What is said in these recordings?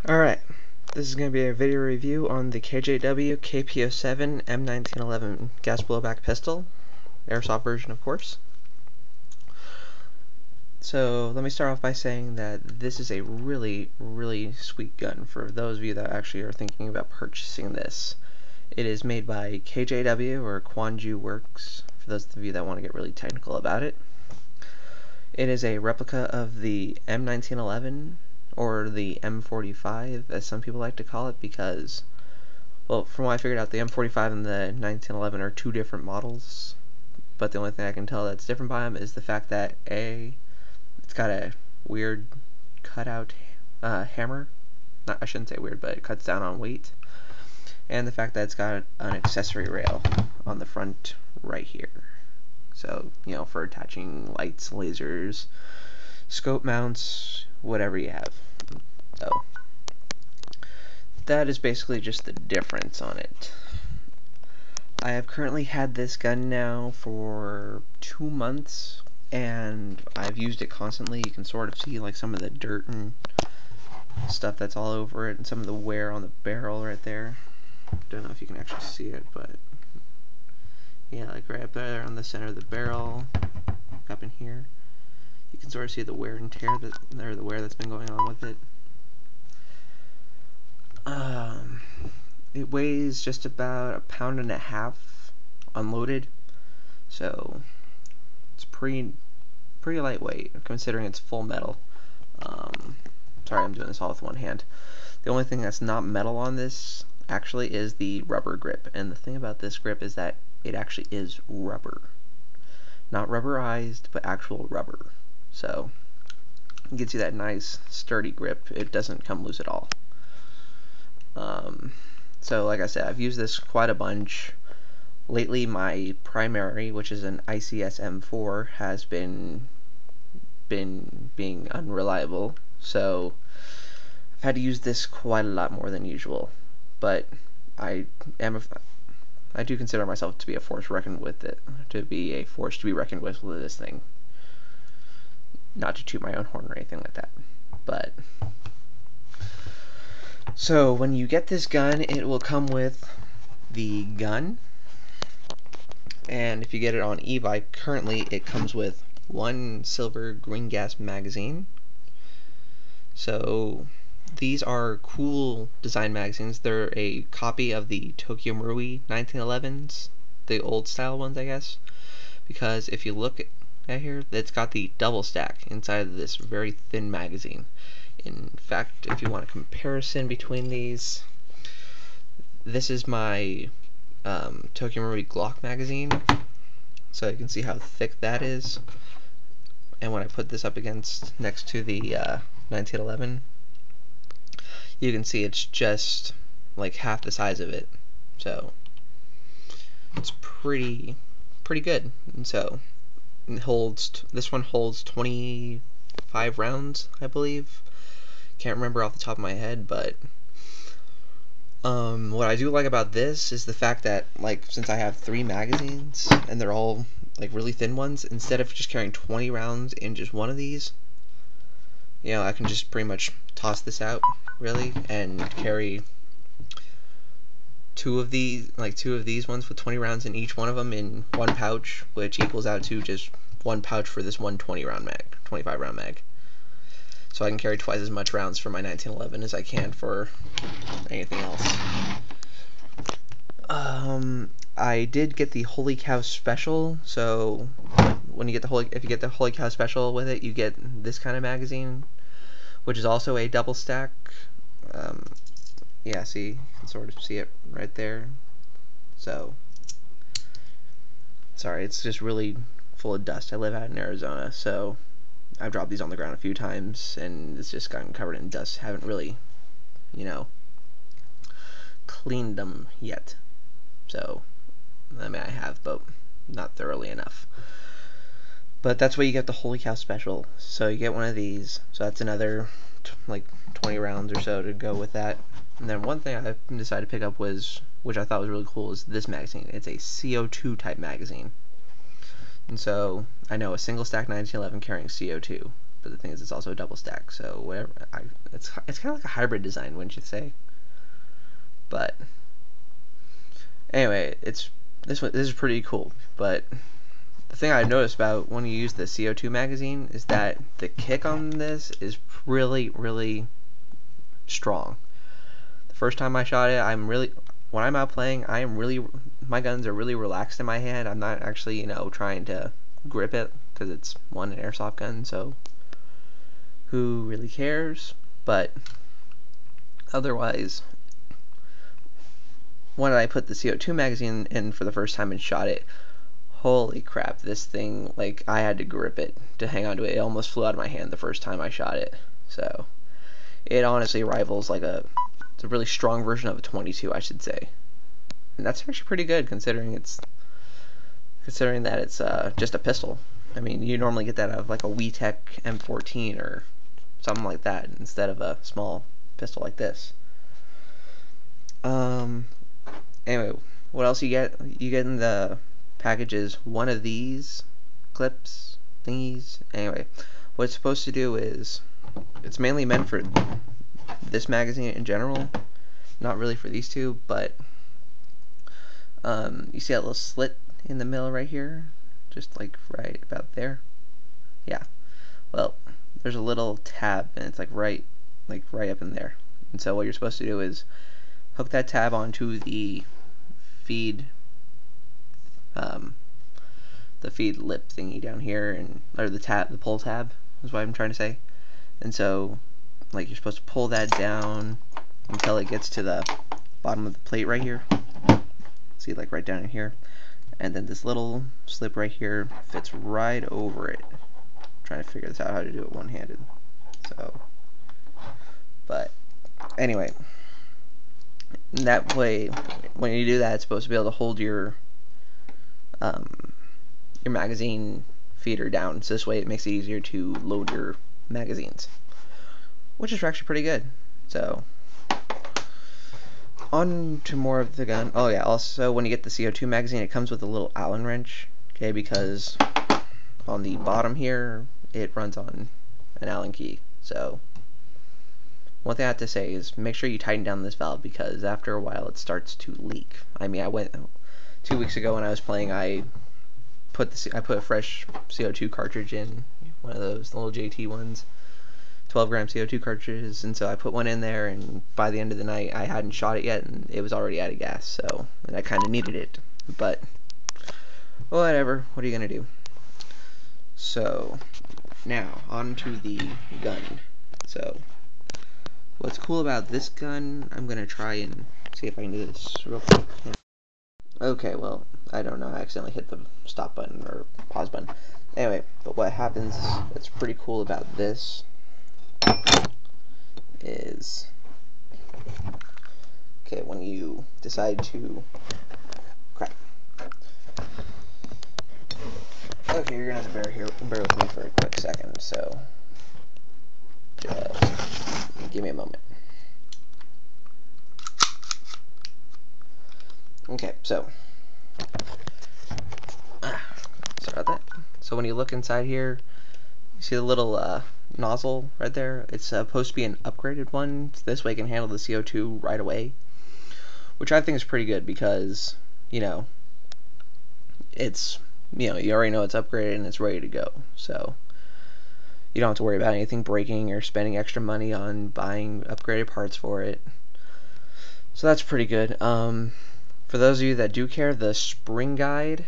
Alright, this is going to be a video review on the KJW KPO7 M1911 gas blowback pistol, Airsoft version of course. So let me start off by saying that this is a really sweet gun for those of you that actually are thinking about purchasing this. It is made by KJW or Kwanju Works, for those of you that want to get really technical about it. It is a replica of the M1911, or the M45 as some people like to call it, because, well, from what I figured out, the M45 and the 1911 are two different models, but the only thing I can tell that's different by them is the fact that it's got a weird cutout hammer. I shouldn't say weird, but it cuts down on weight, and the fact that it's got an accessory rail on the front right here. So, you know, for attaching lights, lasers, scope mounts, whatever you have. So, that is basically just the difference on it. I have currently had this gun now for 2 months, and I've used it constantly. You can sort of see like some of the dirt and stuff that's all over it, and some of the wear on the barrel right there. Don't know if you can actually see it, but yeah, like right up there on the center of the barrel, up in here, you can sort of see the wear and tear the wear that's been going on with it. It weighs just about 1.5 pounds unloaded, so it's pretty lightweight considering it's full metal. Sorry, I'm doing this all with one hand. The only thing that's not metal on this actually is the rubber grip, and the thing about this grip is that it actually is rubber, not rubberized, but actual rubber. So it gets you that nice sturdy grip. It doesn't come loose at all. So like I said, I've used this quite a bunch. Lately my primary, which is an ICS M4, has been being unreliable, so I've had to use this quite a lot more than usual. But I do consider myself to be a force reckoned with it, to be a force to be reckoned with this thing. Not to toot my own horn or anything like that, but so when you get this gun, it will come with the gun, and if you get it on eBay, currently it comes with one silver green gas magazine. So these are cool design magazines. They're a copy of the Tokyo Marui 1911s, the old style ones, I guess, because if you look at here, it's got the double stack inside of this very thin magazine. In fact, if you want a comparison between these, this is my Tokyo Marui Glock magazine, so you can see how thick that is. And when I put this up next to the 1911, you can see it's just like half the size of it. So it's pretty good. And so this one holds 25 rounds, I believe. Can't remember off the top of my head, but what I do like about this is the fact that, like, since I have 3 magazines and they're all like really thin ones, instead of just carrying 20 rounds in just one of these, you know, I can just pretty much toss this out really and carry two of these ones with 20 rounds in each one of them in one pouch, which equals out to just one pouch for this one 25 round mag. So I can carry twice as much rounds for my 1911 as I can for anything else. I did get the Holy Cow Special, so when you get if you get the Holy Cow Special with it, you get this kind of magazine, which is also a double stack. Yeah, see, you can sort of see it right there. So, sorry, it's just really full of dust. I live out in Arizona, so I've dropped these on the ground a few times, and it's just gotten covered in dust. Haven't really, you know, cleaned them yet. So, I mean, I have, but not thoroughly enough. But that's why you get the Holy Cow Special. So you get one of these. So that's another like 20 rounds or so to go with that. And then one thing I decided to pick up was, which I thought was really cool, is this magazine. It's a CO2 type magazine. And so I know a single stack 1911 carrying CO2. but the thing is, it's also a double stack. So whatever, it's kind of like a hybrid design, wouldn't you say? But anyway, this is pretty cool. But the thing I noticed about when you use the CO2 magazine is that the kick on this is really strong. The first time I shot it, when I'm out playing, my guns are really relaxed in my hand. I'm not actually, trying to grip it, because it's an airsoft gun, so who really cares? But otherwise, when I put the CO2 magazine in for the first time and shot it, holy crap, this thing, like, I had to grip it to hang on to it. It almost flew out of my hand the first time I shot it. So it honestly rivals it's a really strong version of a 22, I should say. And that's actually pretty good considering that it's just a pistol. I mean, you normally get that out of like a WeTech M14 or something like that instead of a small pistol like this. Anyway, what else you get? You get in the package is one of these clips thingies. Anyway, what it's supposed to do is, it's mainly meant for this magazine in general, not really for these two, but you see that little slit in the middle right here, just like right about there? Yeah. Well, there's a little tab, and it's like right up in there. And so what you're supposed to do is hook that tab onto the feed lip thingy down here, or the pull tab is what I'm trying to say. And so, like, you're supposed to pull that down until it gets to the bottom of the plate right here. See, like right down in here. And then this little slip right here fits right over it. I'm trying to figure this out how to do it one-handed. So, but anyway, that way, when you do that, it's supposed to be able to hold your magazine feeder down. So this way, it makes it easier to load your magazines, which is actually pretty good. So, on to more of the gun. Oh yeah, also when you get the CO2 magazine, it comes with a little Allen wrench, okay, because on the bottom here, it runs on an Allen key. So, one thing I have to say is make sure you tighten down this valve, because after a while it starts to leak. I mean, I went 2 weeks ago when I was playing, I put a fresh CO2 cartridge in, one of those little JT ones, 12-gram CO2 cartridges, and so I put one in there, and by the end of the night I hadn't shot it yet, and it was already out of gas. So, and I kind of needed it, but whatever. What are you gonna do? So now on to the gun. So what's cool about this gun? I'm gonna try and see if I can do this real quick. Okay, well, I don't know. I accidentally hit the stop button or pause button. Anyway, but what happens that's pretty cool about this is, okay, when you decide to crap. Okay, you're gonna have to bear with me for a quick second, so just give me a moment. Okay, so sorry about that. So when you look inside here, you see the little nozzle right there. It's supposed to be an upgraded one, so this way it can handle the CO2 right away, which I think is pretty good because, it's, you already know it's upgraded and it's ready to go. So you don't have to worry about anything breaking or spending extra money on buying upgraded parts for it. So that's pretty good. For those of you that do care, the spring guide,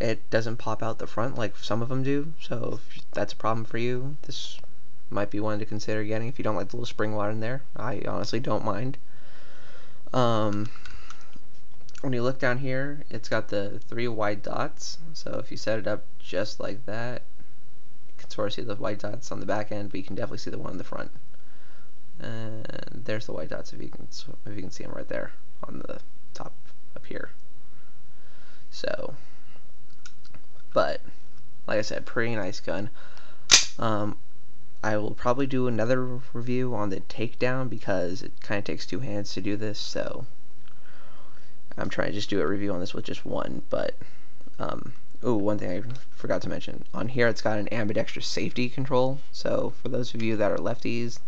it doesn't pop out the front like some of them do. So if that's a problem for you, this might be one to consider getting if you don't like the little spring rod in there. I honestly don't mind. When you look down here, it's got the 3 white dots. So if you set it up just like that, you can sort of see the white dots on the back end, but you can definitely see the one in the front. And there's the white dots if you can see them right there on the top up here. So, but like I said, pretty nice gun. I will probably do another review on the takedown because it kind of takes 2 hands to do this, so I'm trying to just do a review on this with just one. But Oh, one thing I forgot to mention. On here it's got an ambidextrous safety control, so for those of you that are lefties,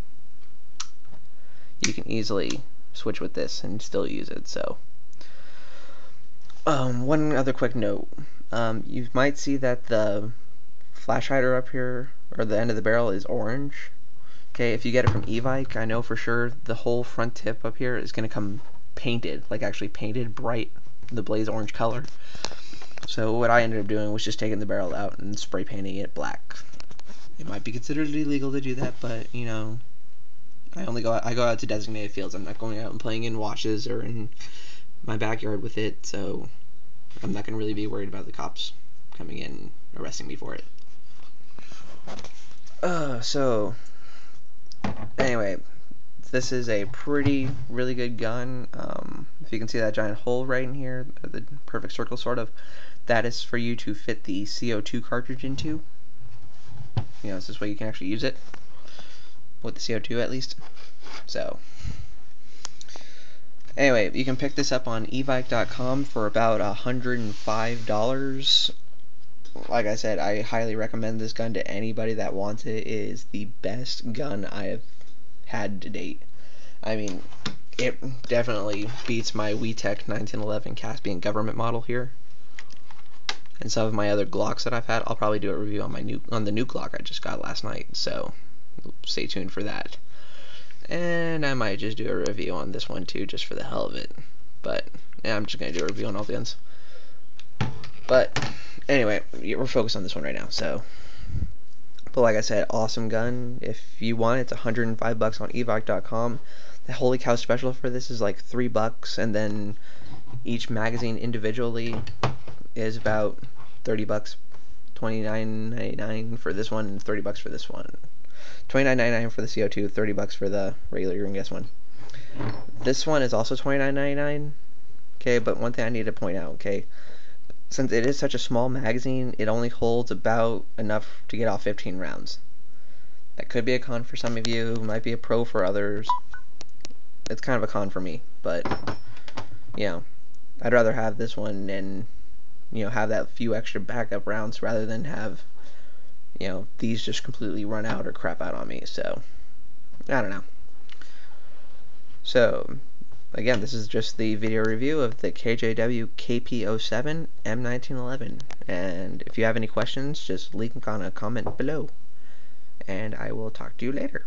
you can easily switch with this and still use it. So, one other quick note. You might see that the flash hider up here, or the end of the barrel, is orange. Okay, if you get it from Evike, I know for sure the whole front tip up here is going to come painted, like actually painted bright, the blaze orange color. So what I ended up doing was just taking the barrel out and spray painting it black. It might be considered illegal to do that, but you know, I go out to designated fields. I'm not going out and playing in washes or in my backyard with it, so I'm not going to really be worried about the cops coming in and arresting me for it. So anyway, this is a really good gun. If you can see that giant hole right in here, the perfect circle sort of, that is for you to fit the CO2 cartridge into. You know, this way you can actually use it with the CO2 at least. So anyway, you can pick this up on evike.com for about $105. Like I said, I highly recommend this gun to anybody that wants it. It is the best gun I have had to date. I mean, it definitely beats my WeTech 1911 Caspian government model here. And some of my other Glocks that I've had, I'll probably do a review on the new Glock I just got last night, so stay tuned for that. And I might just do a review on this one too, just for the hell of it. But yeah, I'm just gonna do a review on all the guns. But anyway, we're focused on this one right now. So, but like I said, awesome gun. If you want it, it's $105 on evike.com. The Holy Cow special for this is like $3, and then each magazine individually is about $30, $29.99 for this one, and $30 for this one. $29.99 for the CO2, $30 for the regular green gas one. This one is also $29.99. Okay, but one thing I need to point out, okay, since it is such a small magazine, it only holds about enough to get off 15 rounds. That could be a con for some of you, might be a pro for others. It's kind of a con for me, but you know, I'd rather have this one and have that few extra backup rounds rather than have these just completely run out or crap out on me. So I don't know. So again, this is just the video review of the KJW KP07 M1911, and if you have any questions, just leave on a comment below, and I will talk to you later.